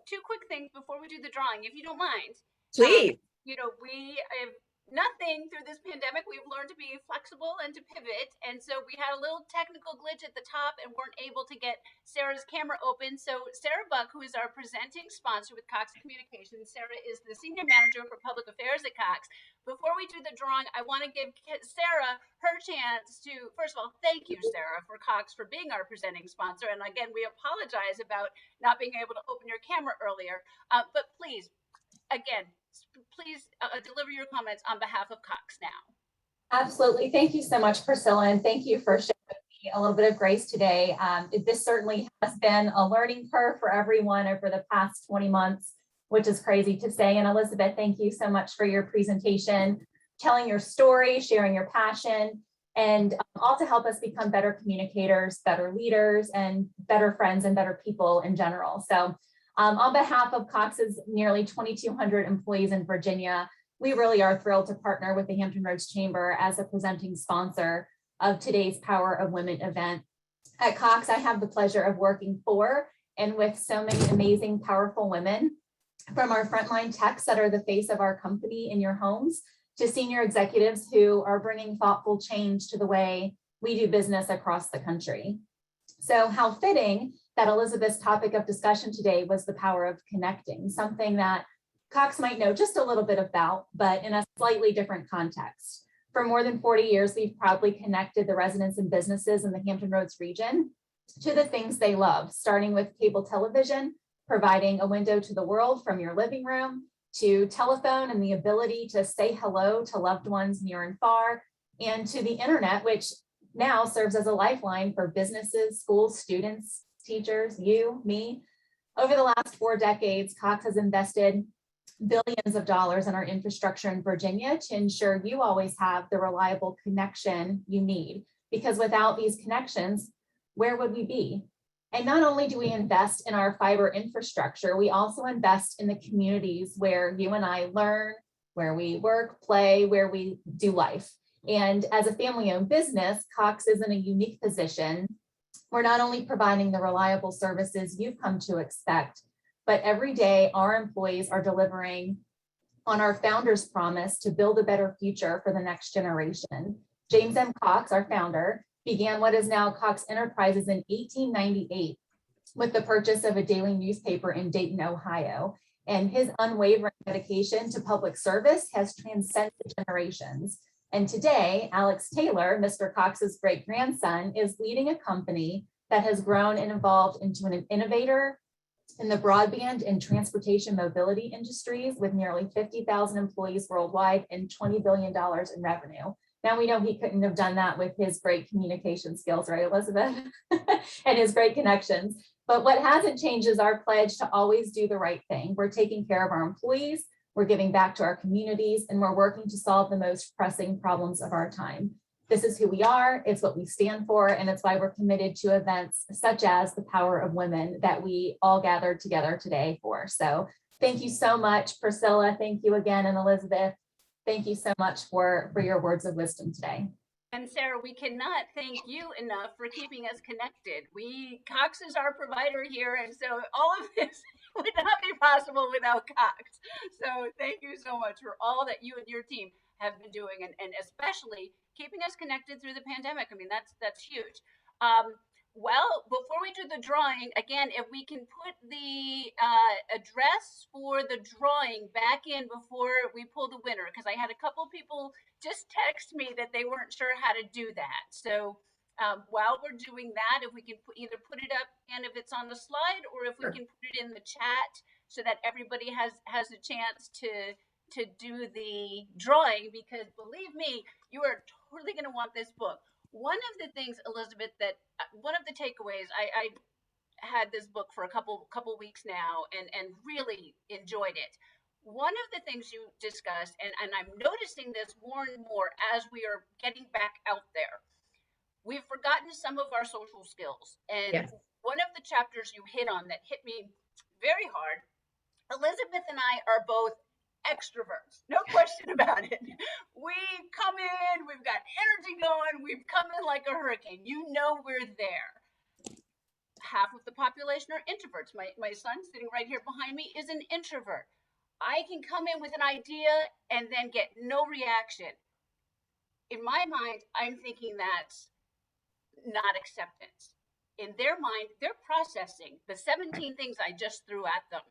2 quick things before we do the drawing, if you don't mind. Please. We have nothing through this pandemic. We've learned to be flexible and to pivot. And so we had a little technical glitch at the top and weren't able to get Sarah's camera open. So Sarah Buck, who is our presenting sponsor with Cox Communications, Sarah is the Senior Manager for Public Affairs at Cox. Before we do the drawing, I want to give Sarah her chance to, first of all, thank you, Sarah, for Cox for being our presenting sponsor. And again, we apologize about not being able to open your camera earlier. But please, again, deliver your comments on behalf of Cox now. Absolutely. Thank you so much, Priscilla, and thank you for showing me a little bit of grace today. This certainly has been a learning curve for everyone over the past 20 months, which is crazy to say. And Elizabeth, thank you so much for your presentation, telling your story, sharing your passion, and all to help us become better communicators, better leaders, and better friends and better people in general. So on behalf of Cox's nearly 2,200 employees in Virginia, we really are thrilled to partner with the Hampton Roads Chamber as a presenting sponsor of today's Power of Women event. At Cox, I have the pleasure of working for and with so many amazing, powerful women, from our frontline techs that are the face of our company in your homes, to senior executives who are bringing thoughtful change to the way we do business across the country. So how fitting that Elizabeth's topic of discussion today was the power of connecting, something that Cox might know just a little bit about, but in a slightly different context. For more than 40 years, we've proudly connected the residents and businesses in the Hampton Roads region to the things they love, starting with cable television, providing a window to the world from your living room, to telephone and the ability to say hello to loved ones near and far, and to the internet, which now serves as a lifeline for businesses, schools, students, teachers, you, me. Over the last 4 decades, Cox has invested billions of dollars in our infrastructure in Virginia to ensure you always have the reliable connection you need. Because without these connections, where would we be? And not only do we invest in our fiber infrastructure, we also invest in the communities where you and I learn, where we work, play, where we do life. And as a family-owned business, Cox is in a unique position. We're not only providing the reliable services you've come to expect, but every day our employees are delivering on our founder's promise to build a better future for the next generation. James M. Cox, our founder, began what is now Cox Enterprises in 1898 with the purchase of a daily newspaper in Dayton, Ohio. And his unwavering dedication to public service has transcended generations. And today, Alex Taylor, Mr. Cox's great-grandson, is leading a company that has grown and evolved into an innovator in the broadband and transportation mobility industries with nearly 50,000 employees worldwide and $20 billion in revenue. Now we know he couldn't have done that with his great communication skills, right, Elizabeth? And his great connections. But what hasn't changed is our pledge to always do the right thing. We're taking care of our employees, we're giving back to our communities, and we're working to solve the most pressing problems of our time. This is who we are, it's what we stand for, and it's why we're committed to events such as the Power of Women that we all gathered together today for. So thank you so much, Priscilla. Thank you again, and Elizabeth. Thank you so much for your words of wisdom today. And Sarah, we cannot thank you enough for keeping us connected. Cox is our provider here, and so all of this would not be possible without Cox. So thank you so much for all that you and your team have been doing, and especially keeping us connected through the pandemic. I mean, that's huge. Well, before we do the drawing, again, if we can put the address for the drawing back in before we pull the winner, because I had a couple people just text me that they weren't sure how to do that. So while we're doing that, if we can either put it up and if it's on the slide, or if we Sure. can put it in the chat so that everybody has a chance to do the drawing, because believe me, you are totally going to want this book. One of the things, Elizabeth, that one of the takeaways, I had this book for a couple weeks now and really enjoyed it. One of the things you discussed, and I'm noticing this more and more as we are getting back out there, we've forgotten some of our social skills. And Yes. one of the chapters you hit on that hit me very hard, Elizabeth and I are both extroverts, no question about it. We come in, we've got energy going, we've come in like a hurricane. You know we're there. Half of the population are introverts. My son sitting right here behind me is an introvert. I can come in with an idea and then get no reaction. In my mind, I'm thinking that's not acceptance. In their mind, they're processing the 17 things I just threw at them.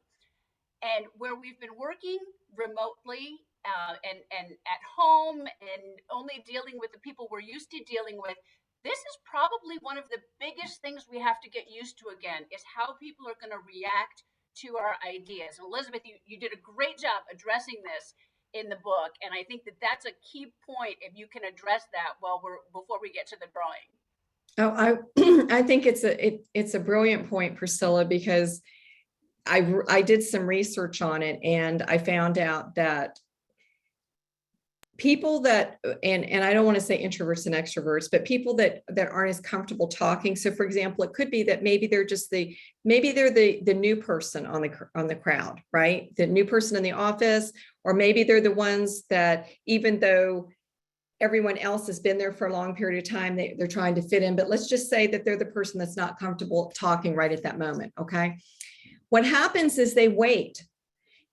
And where we've been working remotely and at home and only dealing with the people we're used to dealing with, this is probably one of the biggest things we have to get used to again, is how people are going to react to our ideas. Elizabeth, you did a great job addressing this in the book, and I think that that's a key point if you can address that before we get to the drawing. Oh, I think it's a brilliant point, Priscilla, because I did some research on it and I found out that people that, and I don't want to say introverts and extroverts, but people that aren't as comfortable talking. So for example, it could be that maybe they're just the new person on the crowd, right? The new person in the office, or maybe they're the ones that, even though everyone else has been there for a long period of time, they're trying to fit in, but let's just say that they're the person that's not comfortable talking right at that moment. Okay. What happens is they wait.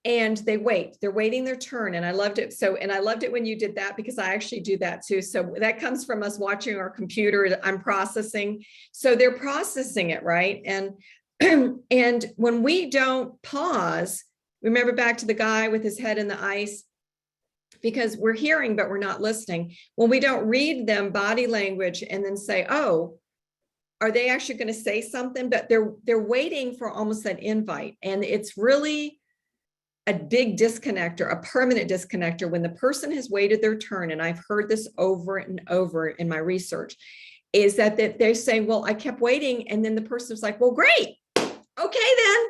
They're waiting their turn. And I loved it. And I loved it when you did that, because I actually do that too. So that comes from us watching our computer. I'm processing. So they're processing it, right? And and when we don't pause, remember back to the guy with his head in the ice, because we're hearing, but we're not listening. When we don't read them body language and then say, oh, are they actually going to say something? But they're waiting for almost that invite. And it's really a big disconnector, a permanent disconnector, when the person has waited their turn. And I've heard this over and over in my research, is that they're saying, well, I kept waiting. And then the person's like, well, great. Okay, then.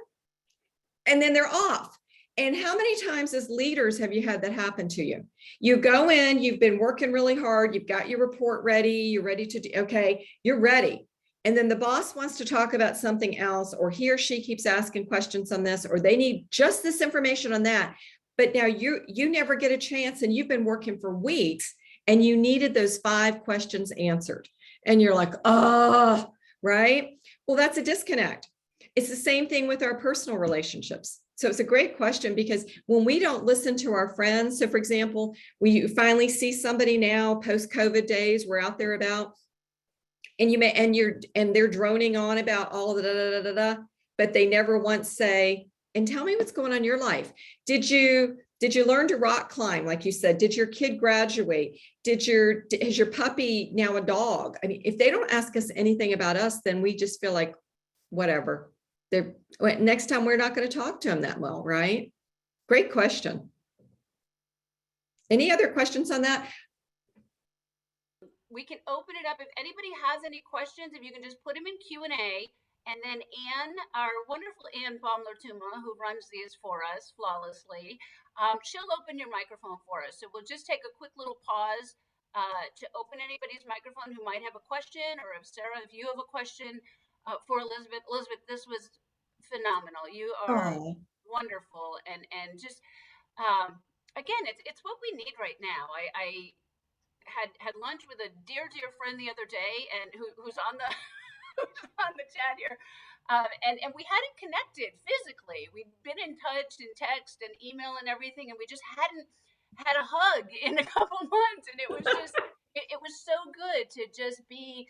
And then they're off. And how many times as leaders have you had that happen to you? You go in, you've been working really hard, you've got your report ready, you're ready to do, okay, you're ready. And then the boss wants to talk about something else, or he or she keeps asking questions on this, or they need just this information on that. But now you never get a chance, and you've been working for weeks and you needed those 5 questions answered. And you're like, oh, right? Well, that's a disconnect. It's the same thing with our personal relationships. So it's a great question, because when we don't listen to our friends, so for example, we finally see somebody now post-COVID days, we're out there about, and they're droning on about all the da, da, da, da, but they never once say, and tell me what's going on in your life. Did you learn to rock climb? Like you said, did your kid graduate? Is your puppy now a dog? I mean, if they don't ask us anything about us, then we just feel like, whatever. Next time we're not going to talk to them that well, right? Great question. Any other questions on that? We can open it up. If anybody has any questions, if you can just put them in Q&A, and then Anne, our wonderful Anne Baumler-Tuma, who runs these for us flawlessly, she'll open your microphone for us. So we'll just take a quick little pause to open anybody's microphone who might have a question, or if Sarah, if you have a question for Elizabeth. Elizabeth, this was phenomenal. You are wonderful, and just again, it's what we need right now. I had lunch with a dear friend the other day, and who's on the on the chat here, and we hadn't connected physically. We'd been in touch and text and email and everything, and we just hadn't had a hug in a couple months, and it was just it was so good to just be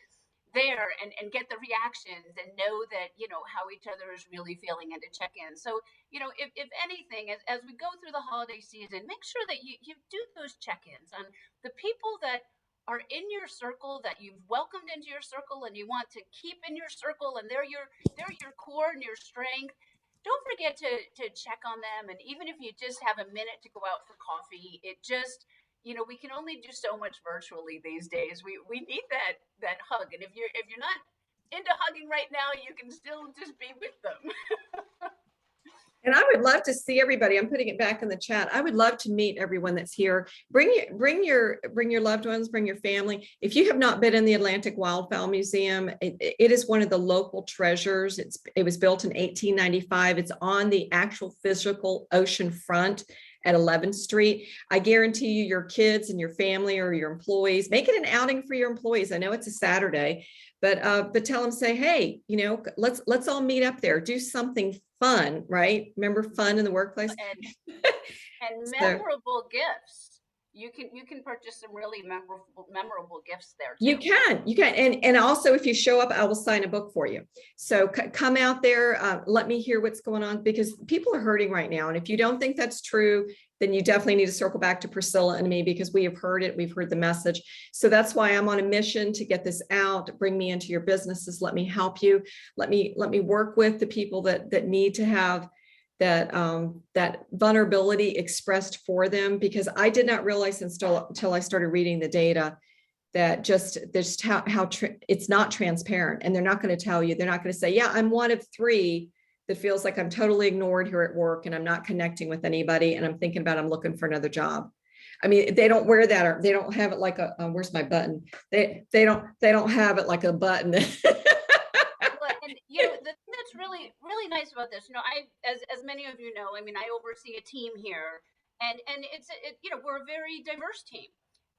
there and get the reactions and know that, how each other is really feeling and to check in. So, if anything, as we go through the holiday season, make sure that you do those check-ins on the people that are in your circle, that you've welcomed into your circle and you want to keep in your circle, and they're your core and your strength. Don't forget to check on them. And even if you just have a minute to go out for coffee, it just, we can only do so much virtually these days. We need that hug. And if you're not into hugging right now, you can still just be with them. And I would love to see everybody. I'm putting it back in the chat. I would love to meet everyone that's here. Bring your loved ones, bring your family. If you have not been in the Atlantic Wildfowl Museum, it is one of the local treasures. It was built in 1895. It's on the actual physical ocean front at 11th Street. I guarantee you, your kids and your family or your employees, make it an outing for your employees. I know it's a Saturday, but tell them, say, hey, let's all meet up there, do something fun, right? Remember fun in the workplace? And memorable gifts. You can purchase some really memorable gifts there too. You can. And also, if you show up, I will sign a book for you. So come out there, let me hear what's going on, because people are hurting right now. And if you don't think that's true, then you definitely need to circle back to Priscilla and me, because we have heard it. We've heard the message. So that's why I'm on a mission to get this out. Bring me into your businesses. Let me help you. Let me work with the people that need to have that vulnerability expressed for them, because I did not realize until I started reading the data that just how it's not transparent, and they're not going to tell you. They're not going to say, yeah, I'm one of 3 that feels like I'm totally ignored here at work and I'm not connecting with anybody and I'm thinking about I'm looking for another job. I mean, they don't wear that, or they don't have it like a where's my button? They don't have it like a button. Well, and the thing that's really nice about this, I as many of you know, I mean, I oversee a team here, and we're a very diverse team,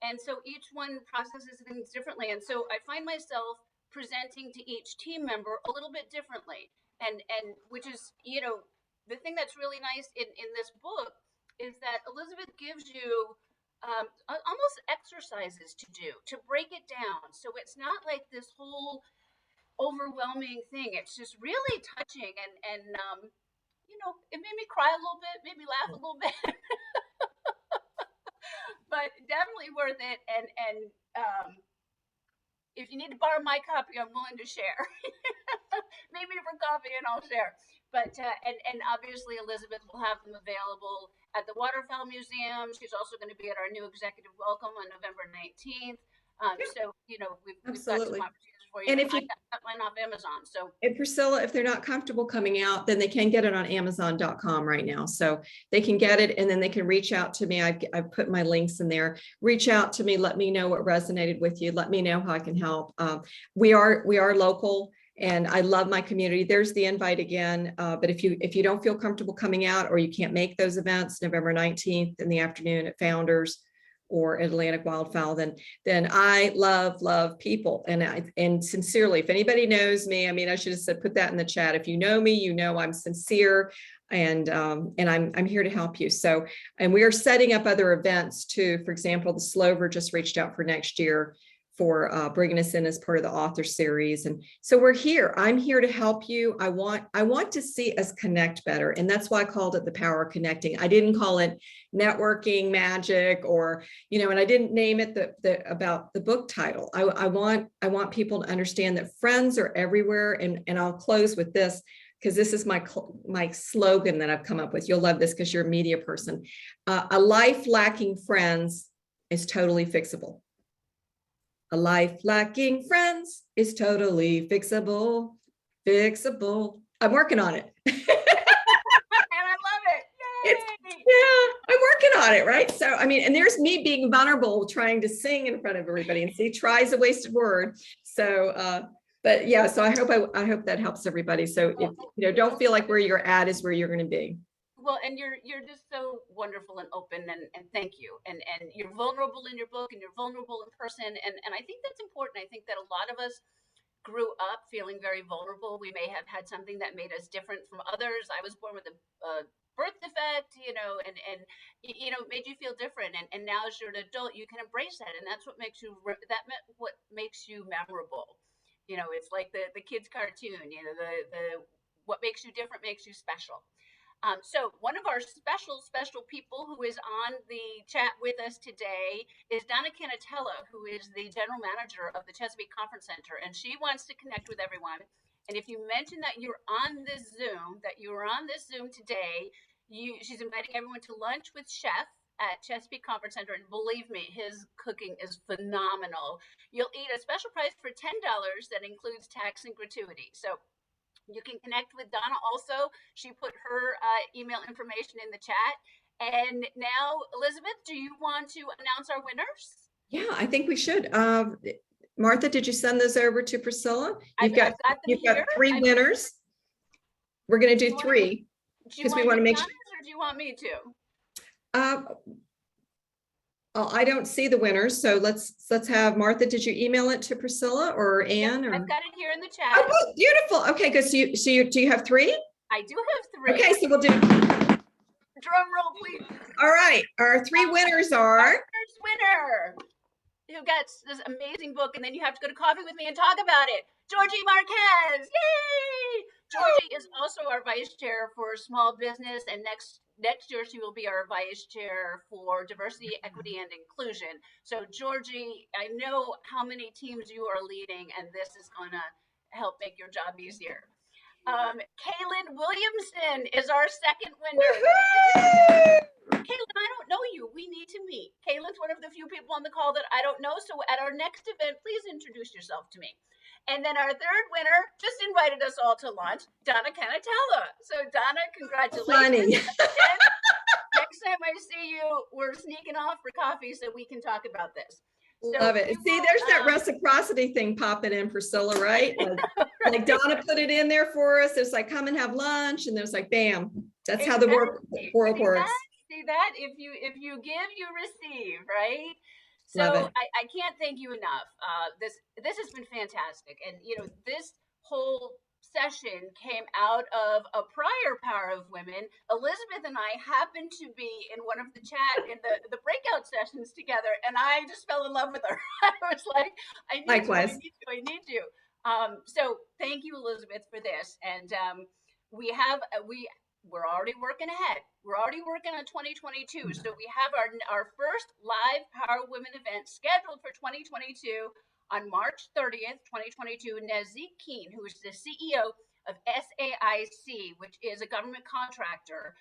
and so each one processes things differently, and so I find myself presenting to each team member a little bit differently, and which is, the thing that's really nice in this book is that Elizabeth gives you almost exercises to do to break it down, so it's not like this whole overwhelming thing. It's just really touching, and it made me cry a little bit, made me laugh a little bit, but definitely worth it. And if you need to borrow my copy, I'm willing to share. Maybe for coffee, and I'll share. But and obviously Elizabeth will have them available at the Waterfowl Museum. She's also going to be at our new executive welcome on November 19th. So we've got some opportunities for you. And if I got mine off Amazon. So, and Priscilla, if they're not comfortable coming out, then they can get it on Amazon.com right now. So they can get it, and then they can reach out to me. I've put my links in there. Reach out to me. Let me know what resonated with you. Let me know how I can help. We are local, and I love my community. There's the invite again. But if you don't feel comfortable coming out, or you can't make those events, November 19th in the afternoon at Founders or Atlantic Wildfowl, then I love people. And sincerely, if anybody knows me, I mean, I should have said, put that in the chat. If you know me, you know I'm sincere, and I'm here to help you. So, and we are setting up other events too. For example, the Slover just reached out for next year for bringing us in as part of the author series. And so we're here. I'm here to help you. I want to see us connect better. And that's why I called it the power of connecting. I didn't call it networking magic, or, and I didn't name it about the book title. I want people to understand that friends are everywhere. And I'll close with this, because this is my slogan that I've come up with. You'll love this because you're a media person. A life lacking friends is totally fixable. A life lacking friends is totally fixable. I'm working on it. And I love it. I'm working on it, right? So, I mean, and there's me being vulnerable, trying to sing in front of everybody, and see, try is a wasted word. So, but yeah, so I hope that helps everybody. So, don't feel like where you're at is where you're going to be. Well, and you're just so wonderful and open, and thank you. And you're vulnerable in your book, and you're vulnerable in person. And I think that's important. I think that a lot of us grew up feeling very vulnerable. We may have had something that made us different from others. I was born with a birth defect, and made you feel different. And now as you're an adult, you can embrace that. And that's what makes you memorable. It's like the kids cartoon, the what makes you different makes you special. So one of our special people who is on the chat with us today is Donna Canatella, who is the general manager of the Chesapeake Conference Center, and she wants to connect with everyone. And if you mention that you're on this Zoom today, she's inviting everyone to lunch with Chef at Chesapeake Conference Center, and believe me, his cooking is phenomenal. You'll eat a special price for $10 that includes tax and gratuity. So you can connect with Donna also. She put her email information in the chat. And now, Elizabeth, do you want to announce our winners? Yeah, I think we should. Martha, did you send those over to Priscilla? You've got 3 winners. We're going to do 3 because we want to make sure. Or do you want me to? I don't see the winners, so let's have Martha. Did you email it to Priscilla or Anne? Or? I've got it here in the chat. Oh, beautiful. Okay, good. So do you have 3? I do have 3. Okay, so we'll do. Drum roll, please. All right, our 3 winners are. Our first winner, who gets this amazing book, and then you have to go to coffee with me and talk about it. Georgie Marquez, yay! Georgie is also our vice chair for small business, and next year she will be our vice chair for diversity, equity, and inclusion. So Georgie, I know how many teams you are leading, and this is going to help make your job easier. Kaylin Williamson is our second winner. Kaylin, I don't know you. We need to meet. Kaylin's one of the few people on the call that I don't know. So at our next event, please introduce yourself to me. And then our third winner just invited us all to lunch, Donna Canatella. So Donna, congratulations. Next time I see you, we're sneaking off for coffee so we can talk about this. So love it. See, there's that reciprocity thing popping in, Priscilla, right? Like Donna put it in there for us. It's like, come and have lunch. And there's like, bam, that's how the world works. See that? If you give, you receive, right? So I can't thank you enough. This has been fantastic. And, this whole session came out of a prior Power of Women. Elizabeth and I happened to be in one of the chat in the breakout sessions together, and I just fell in love with her. I was like, I need you. So thank you, Elizabeth, for this. And we're already working ahead. We're already working on 2022. So we have our first live Power of Women event scheduled for 2022. On March 30th, 2022, Nazik Keen, who is the CEO of SAIC, which is a government contractor.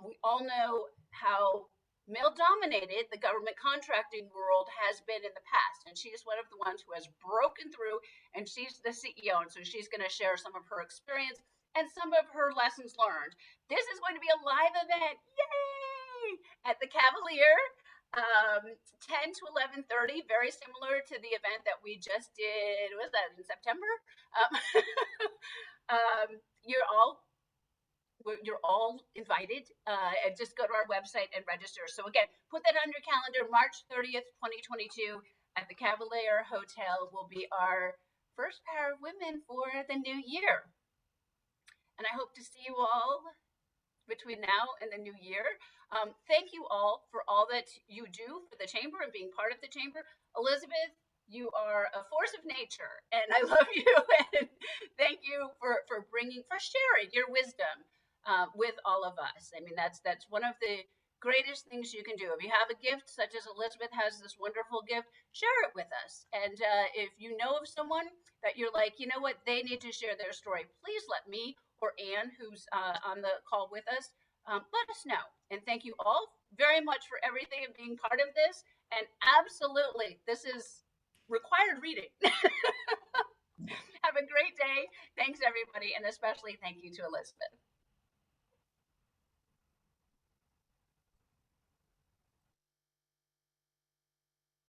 We all know how male-dominated the government contracting world has been in the past, and she is one of the ones who has broken through, and she's the CEO, and so she's going to share some of her experience and some of her lessons learned. This is going to be a live event, yay, at the Cavalier. 10 to 11:30, very similar to the event that we just did. Was that in September? You're all invited. And just go to our website and register. So again, put that on your calendar. March 30th, 2022, at the Cavalier Hotel will be our first Power of Women for the new year. And I hope to see you all between now and the new year. Thank you all for all that you do for the chamber and being part of the chamber. Elizabeth, you are a force of nature, and I love you. And thank you for sharing your wisdom with all of us. I mean, that's one of the greatest things you can do. If you have a gift such as Elizabeth has this wonderful gift, share it with us. And if you know of someone that you're like, you know what, they need to share their story, please let me or Anne, who's on the call with us, let us know. And thank you all very much for everything and being part of this. And absolutely, this is required reading. Have a great day. Thanks, everybody. And especially thank you to Elizabeth.